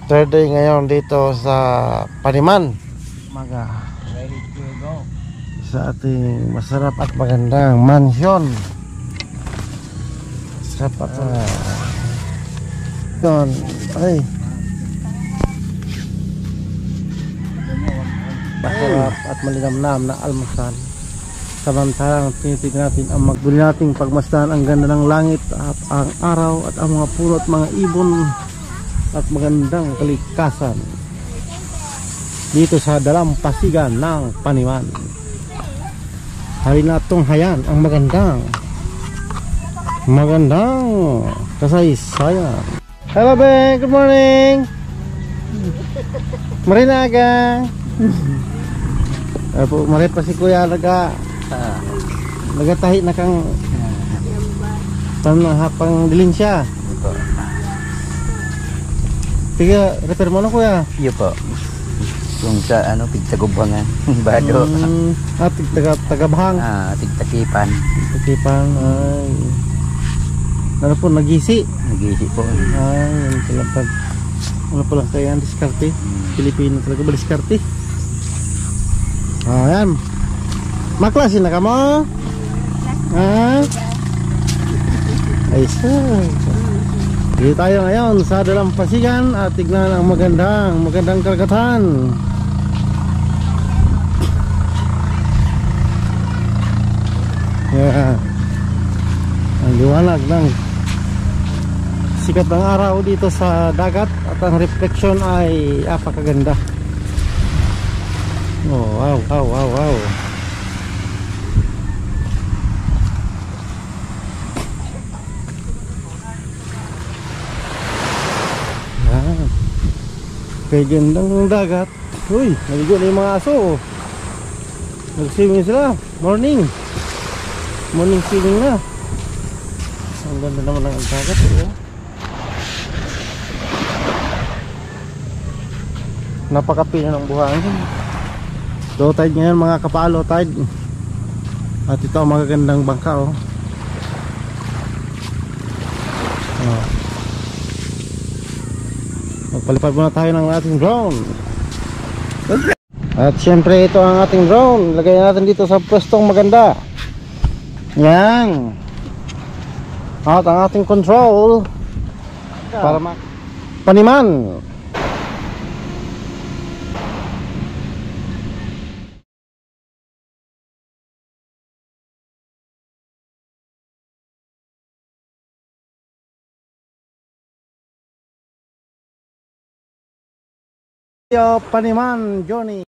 Third day ngayon dito sa Paniman. Maga. Ready to go. Sa ating masarap at magandang mansion. Sarap at yun. Ay. Masarap at malinamnam na almusal. Samantalang tinitignan natin ang magbuli nating pagmasdan ang ganda ng langit at ang araw at ang mga puno at mga ibon at magandang kalikasan dito sa dalampasigan ng Paniman. Hari na itong hayan ang magandang kasaysayan. Hello Ben, good morning. Marinaga. Marit pa si Kuya nagatahi na kang hapang dilin siya. Tiga repair mo na Kuya? Iya po. Kung sa pigtagubangan bado. Tagabahang. Tigtakipan. Tigtakipan. Ay. Ano po nagisi? Nagisi po. Ay, yan talaga. Ano po lang kaya ang diskarte? Pilipino talaga ba diskarte? Ayan. Maklase na ka mo? Ay sir. Dito tayo ngayon sa dalampasigan at tignan ang magandang karagatan. Yeah. Ang liwanag ng sikat ng araw dito sa dagat at ang reflection ay apakaganda. Oh, wow. Kaya gandang ng dagat. Uy, naligo na yung mga aso. Nag-swimming sila. Morning swimming na. Ang ganda naman ng dagat. Napakapino ng buhangin. Low tide ngayon mga kapalo tide. At ito ang magagandang bangka Magpalipad muna tayo ng ating drone. At syempre ito ang ating drone. Lagay natin dito sa pwestong maganda. Yan. At ang ating control para Paniman. Paniman Johnny.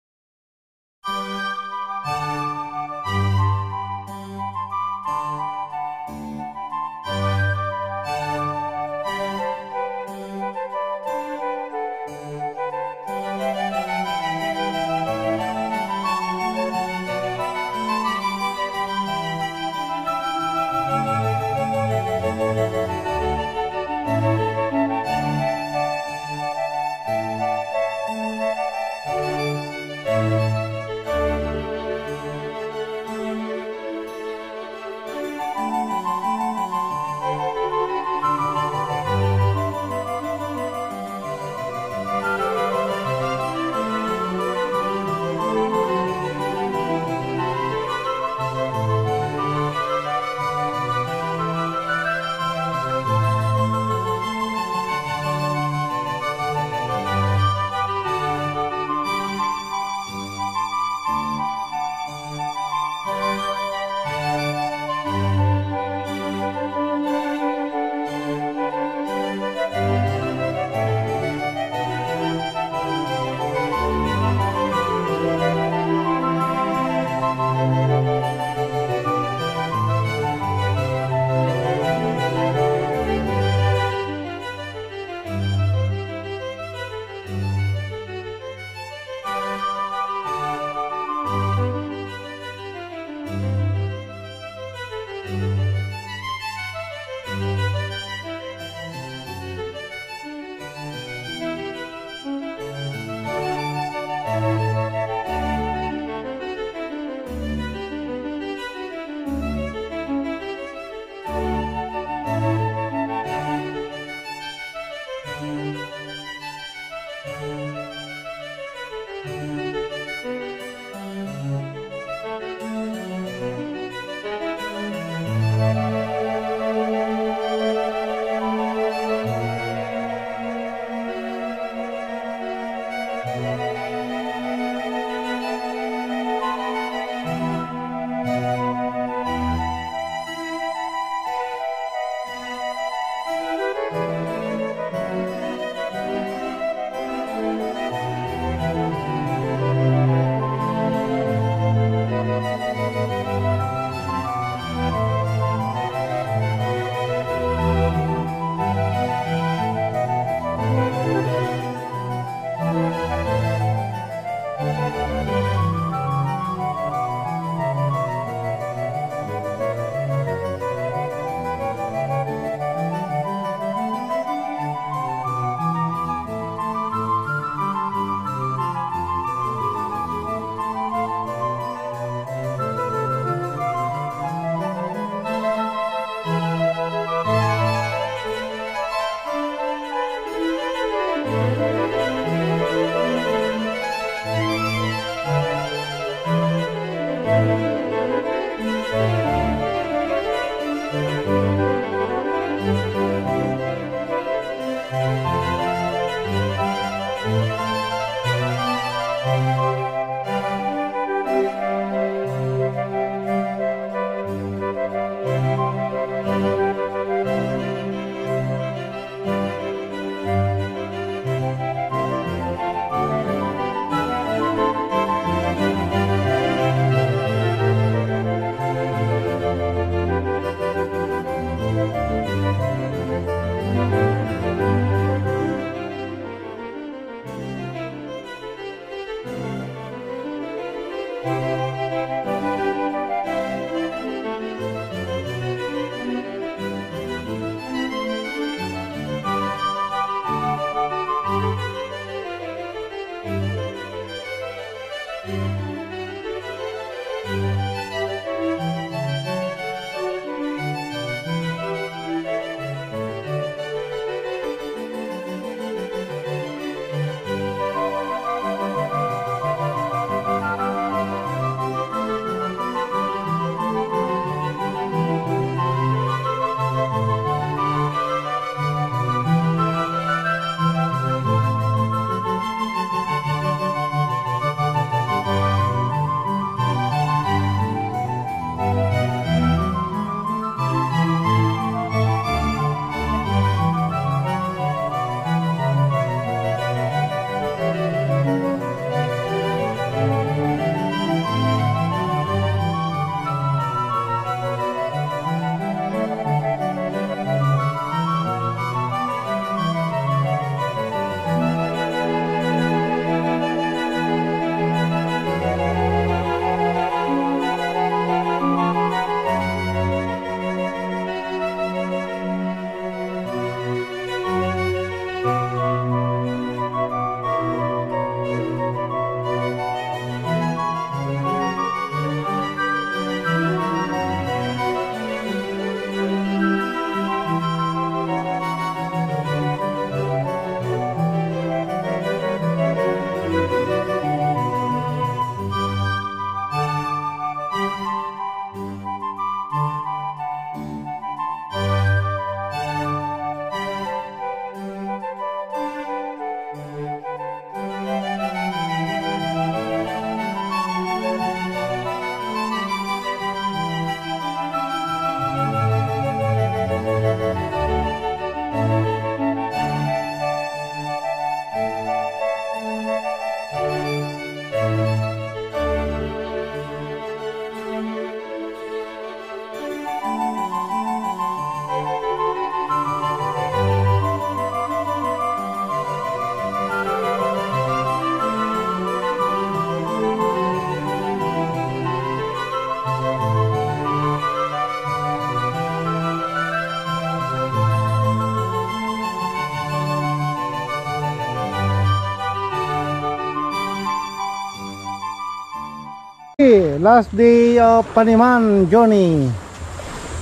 last day of Paniman journey.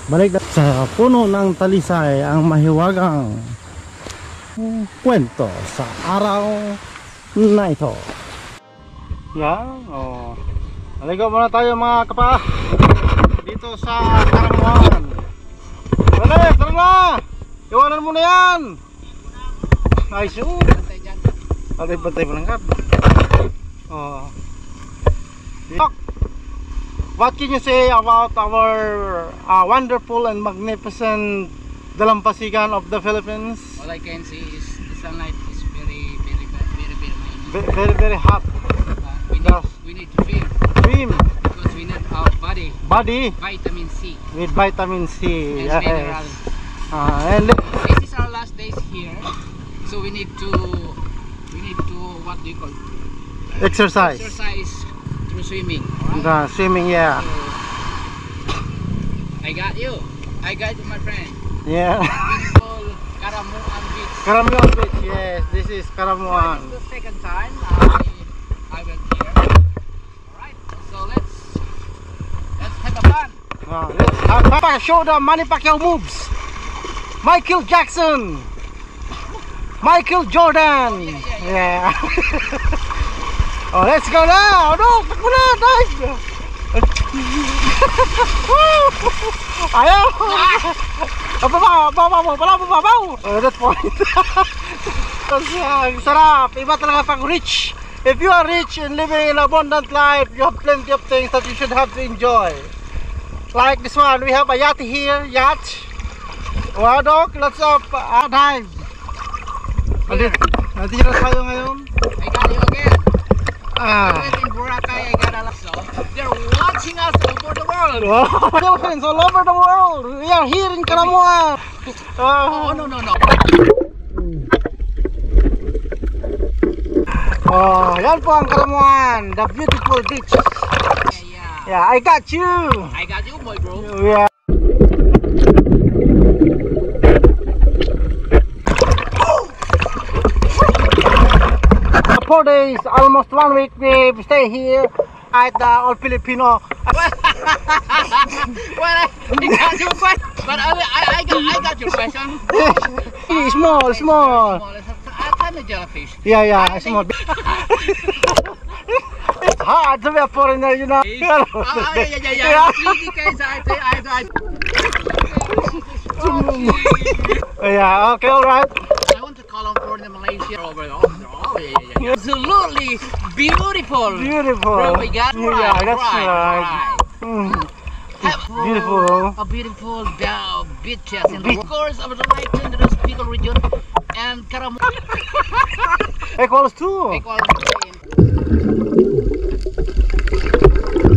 Balik na sa puno ng talisay ang mahiwagang kwento sa araw na ito. Yan, oh. Naligaw muna tayo mga kapa dito sa Karamuan. Dali, tara na! Iwanan mo na yan! Ay, shoot! Bantay mo lang ka. Oh. What can you say about our wonderful and magnificent dalampasigan of the Philippines? All I can say is the sunlight is very nice. Very hot. We need to swim. Swim. Because we need our body. Vitamin C. With vitamin C. And Yes. mineral. And This is our last days here, so we need to what do you call it? exercise. Exercise through swimming. Alright? The swimming, yeah. So, I got you, my friend. Yeah. Beautiful Karamuan Beach. Karamuan Beach, yes. This is Karamuan. This is the second time I went here. Alright, so let's have a fun. Let's show the Manny Pacquiao moves. Michael Jackson. Michael Jordan. Yeah. Oh, let's go now. No, takbo na, dive. Ayaw. Babaw. Oh, that point. Ang sarap. Iba talaga pag rich. If you are rich and living an abundant life, you have plenty of things that you should have to enjoy. Like this one, we have a yacht here. Yacht. Wow, Doc, let's dive. Nandito na tayo ngayon. I got you again. In Boracay, I got a lot. They're watching us all over the world. Philippines all over the world. We are here in Karamuan. Oh, no. Oh, yan po ang Karamuan, the beautiful beach. Yeah, I got you. I got you, boy, bro. Yeah. 4 days, almost 1 week we stay here at the All Filipino. Well, I got your question, but I got your question. Small. I'm a jellyfish. Yeah, small. It's hard to be a foreigner, you know. Yeah. Yeah, okay, alright. I want to call on foreigner Malaysia over there. Oh, yeah. Absolutely beautiful. Bro, we got yeah, that's right. Beautiful. A beautiful beaches and of course I would like to introduce Bicol region and Karamuan. Equals 2.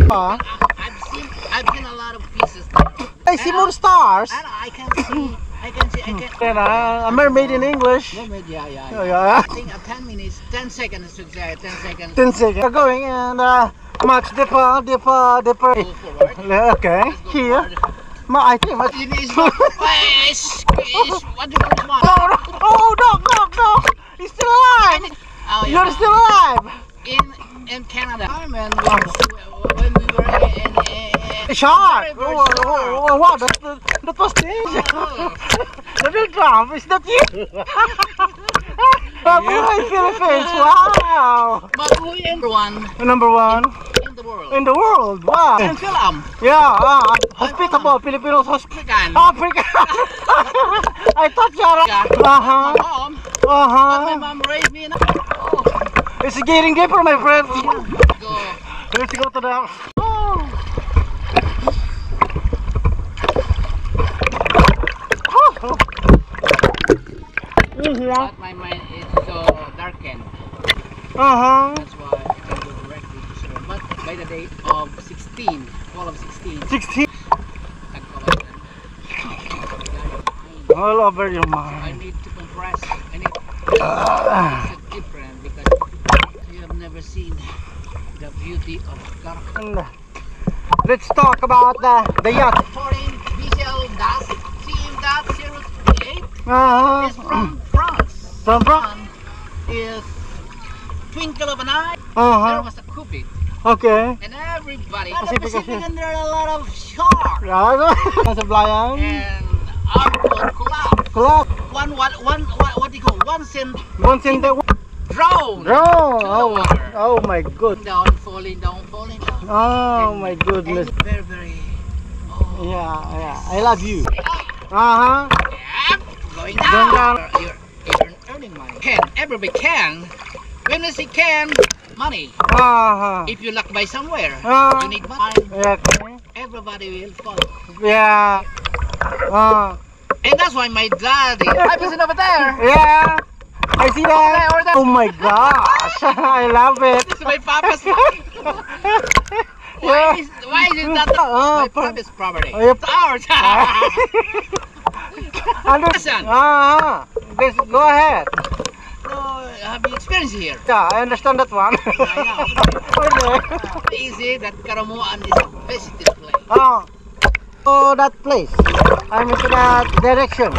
I've seen a lot of pieces. I see more stars. I can see. And a mermaid in English. Mermaid, yeah. Yeah. I think 10 minutes, 10 seconds to say 10 seconds. 10 seconds. We're going and much deeper. Go forward. Okay, here. I think much. It's what do you want? Oh, no. He's still alive. Oh, yeah. You're still alive. In Canada. When we were in shark. very Oh, wow, that was dangerous. The big drum, is that you? Mabuhay Philippines, wow. Mabuhay number one in the world. In the world, wow. And film. Yeah, hospitable, Filipinos African. African. I thought you were My mom. My mom raised me in It's getting deeper, my friend. Go. Let's go to the... But my mind is so darkened. That's why I can go directly to swim. But by the date of 16, fall of 16. All over your I mind. need to compress. I need it's different because you have never seen the beauty of Karamuan. Let's talk about the yacht. Foreign visual dust, CM.038 is from France. From France? Is twinkle of an eye. There was a cupid. Okay. And everybody. Pacific Pacific, Ocean. and there are a lot of sharks. Sa Blayan. And our boat collapsed. Collapse. What do you call 1 cent Once in the drone. drone. To the Oh, water. oh my good. Falling down. Oh my And goodness. very, very. Oh. Yeah. I love you. Yep, going Going down. down. You're earning money. Everybody can. When we say can, money. If you luck by somewhere, you need money. Okay. Everybody will follow. Yeah. And that's why my daddy. I'm sitting over there. Yeah. I see that. Over there. Oh my gosh. I love it. This is my papa's. Yeah. Why is it not my papa's property? Oh, yep. It's ours. Listen. Please go ahead. So, have you experienced here? Yeah, I understand that one. I easy that Karamuan is a visited place. Oh, that place. I'm into that direction.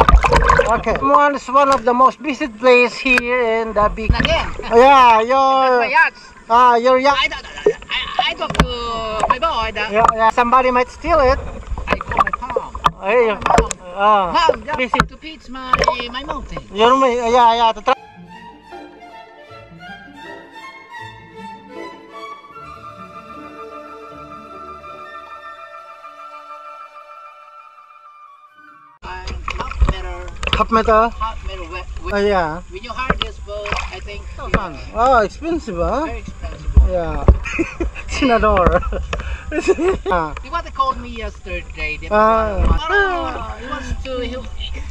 Okay. One is one of the most visited place here in the big. And again, Yeah, my yachts. your yacht. I talked to my boy that Yeah, somebody might steal it. I call my mom. Hey, Mom, just visit. to pitch my mountain. Yeah, to try. Half meter. Yeah. When you hire this boat, I think Oh, expensive, huh? very expensive. Yeah. Senador. You what they called me yesterday? He wants to.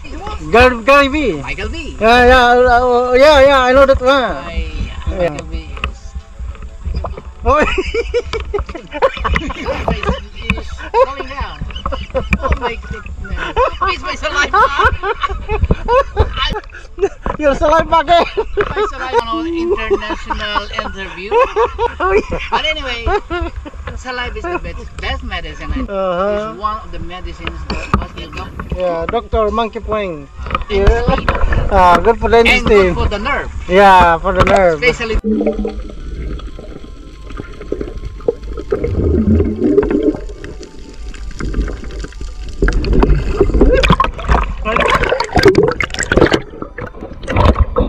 He wants Gary V. Michael B. Yeah, I know that one. Michael B is. Oh. Is going down. Oh my goodness. Please, my saliva. You're so like again. My saliva on an international interview. But anyway, saliva is the best medicine. It's one of the medicines that was developed. Yeah, Dr. Monkey Poing. And Good for the and intestine. good for the nerve. Yeah, for the nerve. Especially.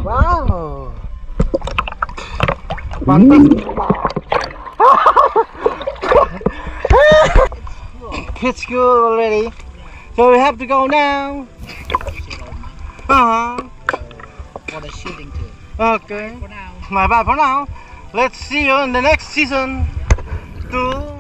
Wow. Fantastic. It's cool already. So we have to go now. For the shooting too. Okay. For now. Bye bye for now. Let's see you in the next season. 2